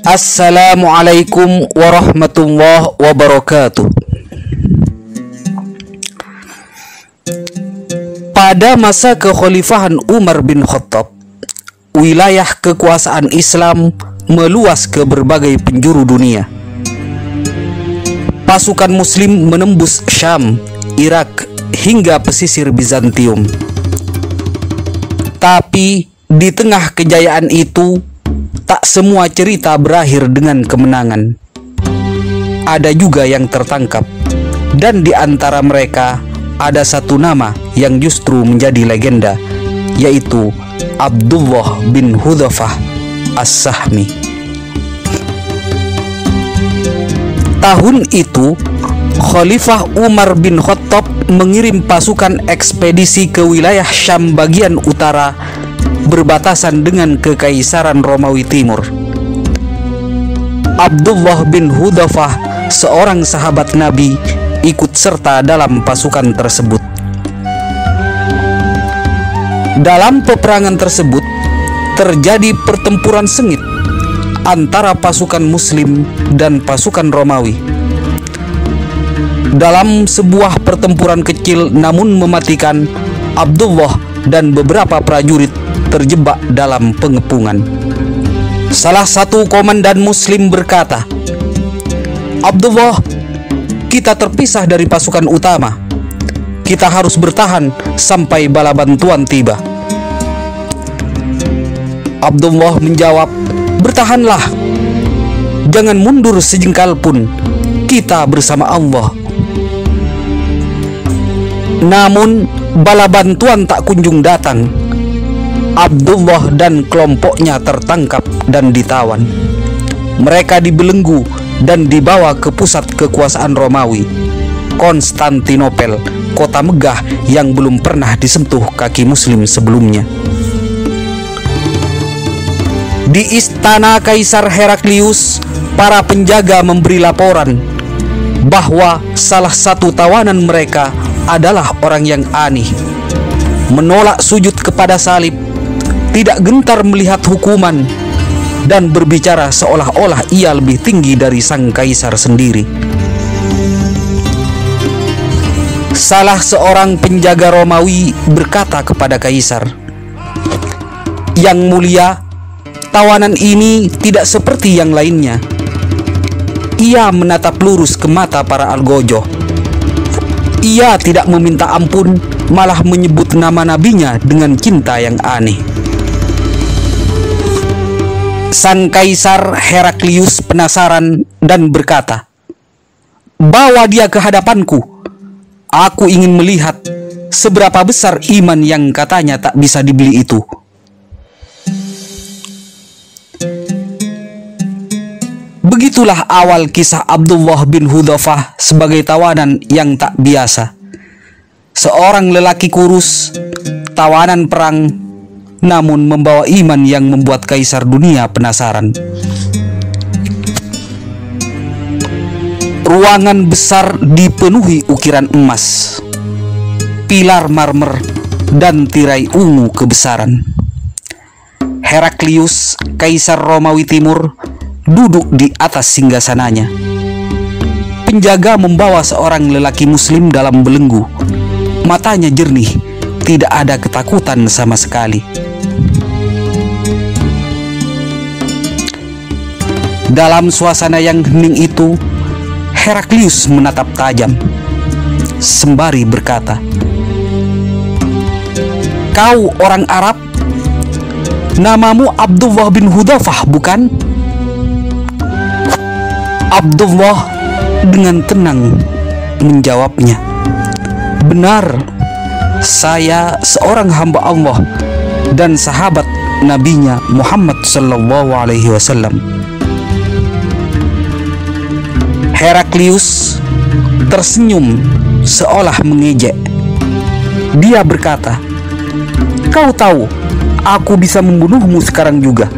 Assalamualaikum warahmatullahi wabarakatuh. Pada masa kekhalifahan Umar bin Khattab, wilayah kekuasaan Islam meluas ke berbagai penjuru dunia. Pasukan Muslim menembus Syam, Irak, hingga pesisir Bizantium. Tapi di tengah kejayaan itu, tak semua cerita berakhir dengan kemenangan. Ada juga yang tertangkap, dan di antara mereka ada satu nama yang justru menjadi legenda, yaitu Abdullah bin Hudhafah As-Sahmi. Tahun itu, Khalifah Umar bin Khattab mengirim pasukan ekspedisi ke wilayah Syam bagian utara berbatasan dengan Kekaisaran Romawi Timur. Abdullah bin Hudhafah, seorang sahabat Nabi, ikut serta dalam pasukan tersebut. Dalam peperangan tersebut terjadi pertempuran sengit antara pasukan Muslim dan pasukan Romawi. Dalam sebuah pertempuran kecil namun mematikan, Abdullah dan beberapa prajurit terjebak dalam pengepungan. Salah satu komandan Muslim berkata, "Abdullah, kita terpisah dari pasukan utama. Kita harus bertahan sampai bala bantuan tiba." Abdullah menjawab, "Bertahanlah. Jangan mundur sejengkal pun. Kita bersama Allah." Namun bala bantuan tak kunjung datang. Abdullah dan kelompoknya tertangkap dan ditawan. Mereka dibelenggu dan dibawa ke pusat kekuasaan Romawi, Konstantinopel, kota megah yang belum pernah disentuh kaki Muslim sebelumnya. Di istana Kaisar Heraklius, para penjaga memberi laporan bahwa salah satu tawanan mereka adalah orang yang aneh, menolak sujud kepada salib, tidak gentar melihat hukuman, dan berbicara seolah-olah ia lebih tinggi dari sang kaisar sendiri. Salah seorang penjaga Romawi berkata kepada kaisar, "Yang mulia, tawanan ini tidak seperti yang lainnya. Ia menatap lurus ke mata para algojo. Ia tidak meminta ampun, malah menyebut nama nabinya dengan cinta yang aneh." Sang Kaisar Heraklius penasaran dan berkata, "Bawa dia ke hadapanku. Aku ingin melihat seberapa besar iman yang katanya tak bisa dibeli itu." Begitulah awal kisah Abdullah bin Hudhafah sebagai tawanan yang tak biasa. Seorang lelaki kurus, tawanan perang, namun membawa iman yang membuat kaisar dunia penasaran. Ruangan besar dipenuhi ukiran emas, pilar marmer, dan tirai ungu kebesaran. Heraklius, kaisar Romawi Timur, duduk di atas singgasananya. Penjaga membawa seorang lelaki Muslim dalam belenggu. Matanya jernih, tidak ada ketakutan sama sekali. Dalam suasana yang hening itu, Heraklius menatap tajam sembari berkata, "Kau orang Arab? Namamu Abdullah bin Hudhafah, bukan?" Abdullah dengan tenang menjawabnya, "Benar, saya seorang hamba Allah dan sahabat nabinya Muhammad sallallahu alaihi wasallam." Heraklius tersenyum seolah mengejek. Dia berkata, "Kau tahu, aku bisa membunuhmu sekarang juga.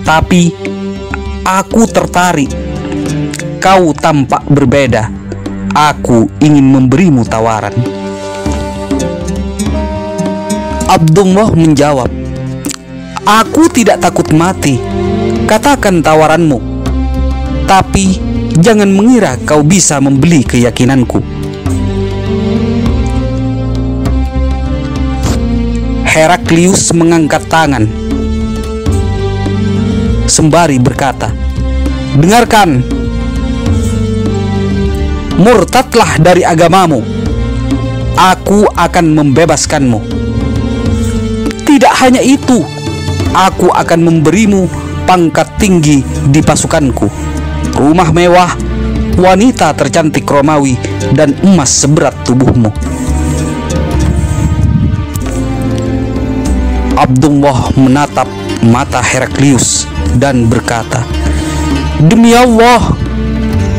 Tapi aku tertarik. Kau tampak berbeda. Aku ingin memberimu tawaran." Abdullah menjawab, Aku tidak takut mati. Katakan tawaranmu, tapi jangan mengira kau bisa membeli keyakinanku. Heraklius mengangkat tangan sembari berkata, "Dengarkan, murtadlah dari agamamu. Aku akan membebaskanmu. Tidak hanya itu, aku akan memberimu pangkat tinggi di pasukanku, rumah mewah, wanita tercantik Romawi, dan emas seberat tubuhmu." Abdullah menatap mata Heraklius dan berkata, "Demi Allah,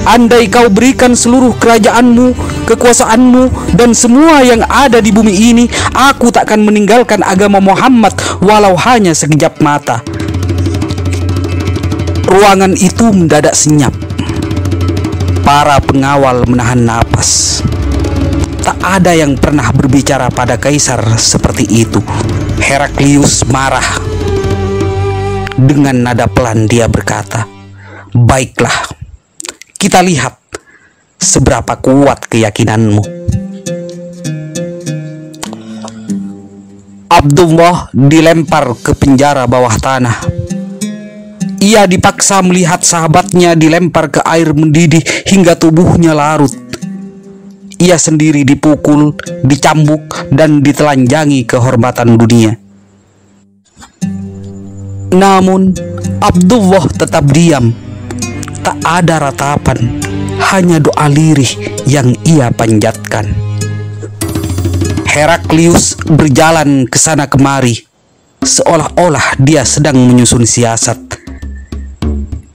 andai kau berikan seluruh kerajaanmu, kekuasaanmu, dan semua yang ada di bumi ini, aku tak akan meninggalkan agama Muhammad walau hanya sekejap mata." Ruangan itu mendadak senyap. Para pengawal menahan napas. Tak ada yang pernah berbicara pada kaisar seperti itu. Heraklius marah. Dengan nada pelan dia berkata, "Baiklah, kita lihat seberapa kuat keyakinanmu." Abdullah dilempar ke penjara bawah tanah. Ia dipaksa melihat sahabatnya dilempar ke air mendidih hingga tubuhnya larut. Ia sendiri dipukul, dicambuk, dan ditelanjangi kehormatan dunia. Namun Abdullah tetap diam. Tak ada ratapan, hanya doa lirih yang ia panjatkan. Heraklius berjalan ke sana kemari, seolah-olah dia sedang menyusun siasat.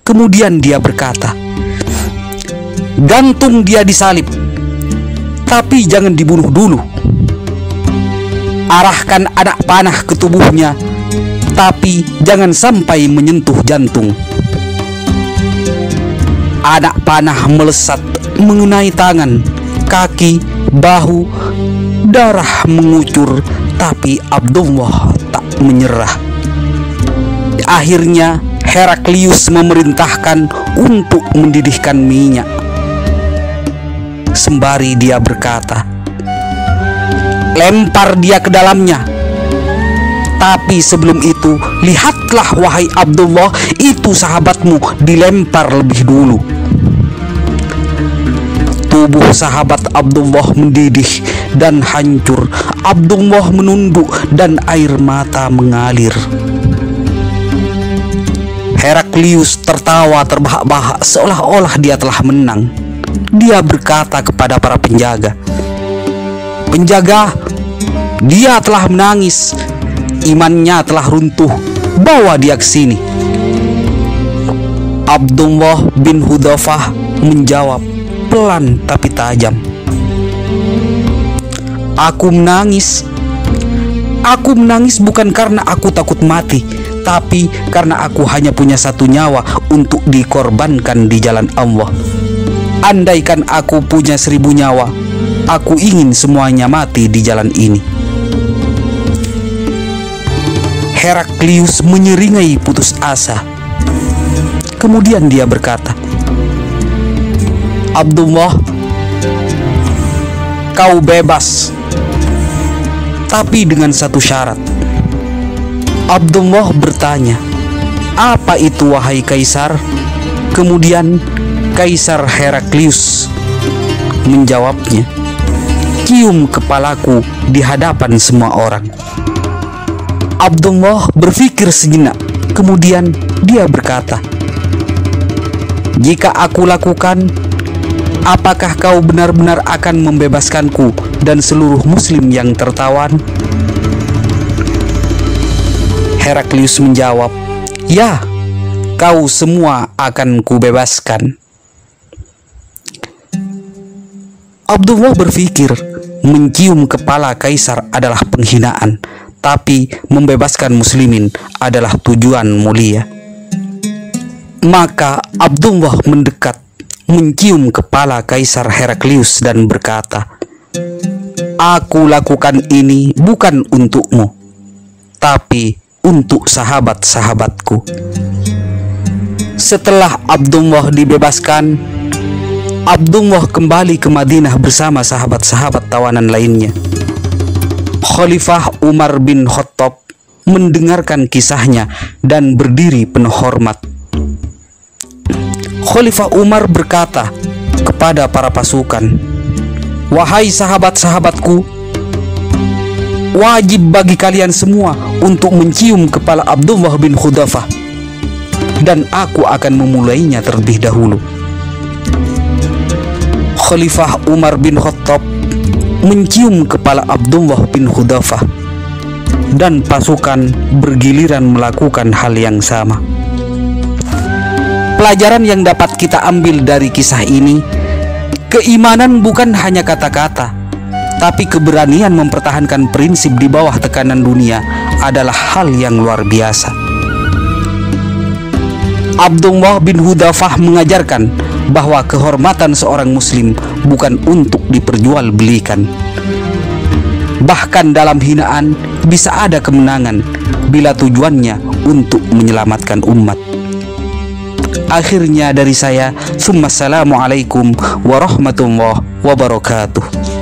Kemudian dia berkata, "Gantung dia di salib, tapi jangan dibunuh dulu. Arahkan anak panah ke tubuhnya, tapi jangan sampai menyentuh jantung." Anak panah melesat mengenai tangan, kaki, bahu. Darah mengucur, tapi Abdullah tak menyerah. Akhirnya Heraklius memerintahkan untuk mendidihkan minyak. Sembari dia berkata, "Lempar dia ke dalamnya. Tapi sebelum itu, lihatlah wahai Abdullah, itu sahabatmu dilempar lebih dulu." Tubuh sahabat Abdullah mendidih dan hancur. Abdullah menunduk dan air mata mengalir. Heraklius tertawa terbahak-bahak seolah-olah dia telah menang. Dia berkata kepada para penjaga, "Penjaga, dia telah menangis. Imannya telah runtuh. Bawa dia ke sini." Abdullah bin Hudhafah menjawab pelan tapi tajam, "Aku menangis. Aku menangis bukan karena aku takut mati, tapi karena aku hanya punya satu nyawa untuk dikorbankan di jalan Allah. Andaikan aku punya 1000 nyawa, aku ingin semuanya mati di jalan ini." Heraklius menyeringai putus asa. Kemudian dia berkata, "Abdullah, kau bebas, tapi dengan satu syarat." Abdullah bertanya, "Apa itu wahai kaisar?" Kemudian Kaisar Heraklius menjawabnya, "Cium kepalaku di hadapan semua orang." Abdullah berpikir sejenak, kemudian dia berkata, "Jika aku lakukan, apakah kau benar-benar akan membebaskanku dan seluruh muslim yang tertawan?" Heraklius menjawab, "Ya, kau semua akan kubebaskan." Abdullah berpikir mencium kepala kaisar adalah penghinaan, tapi membebaskan muslimin adalah tujuan mulia. Maka Abdullah mendekat, mencium kepala Kaisar Heraklius dan berkata, "Aku lakukan ini bukan untukmu, tapi untuk sahabat-sahabatku. Setelah Abdullah dibebaskan, Abdullah kembali ke Madinah bersama sahabat-sahabat tawanan lainnya. Khalifah Umar bin Khattab mendengarkan kisahnya dan berdiri penuh hormat. Khalifah Umar berkata kepada para pasukan, "Wahai sahabat-sahabatku, wajib bagi kalian semua untuk mencium kepala Abdullah bin Hudzafah, dan aku akan memulainya terlebih dahulu." Khalifah Umar bin Khattab mencium kepala Abdullah bin Hudzafah, dan pasukan bergiliran melakukan hal yang sama. Pelajaran yang dapat kita ambil dari kisah ini, keimanan bukan hanya kata-kata, tapi keberanian mempertahankan prinsip di bawah tekanan dunia adalah hal yang luar biasa. Abdullah bin Hudzafah mengajarkan bahwa kehormatan seorang muslim bukan untuk diperjualbelikan. Bahkan dalam hinaan bisa ada kemenangan bila tujuannya untuk menyelamatkan umat. Akhirnya dari saya, Assalamualaikum warahmatullahi wabarakatuh.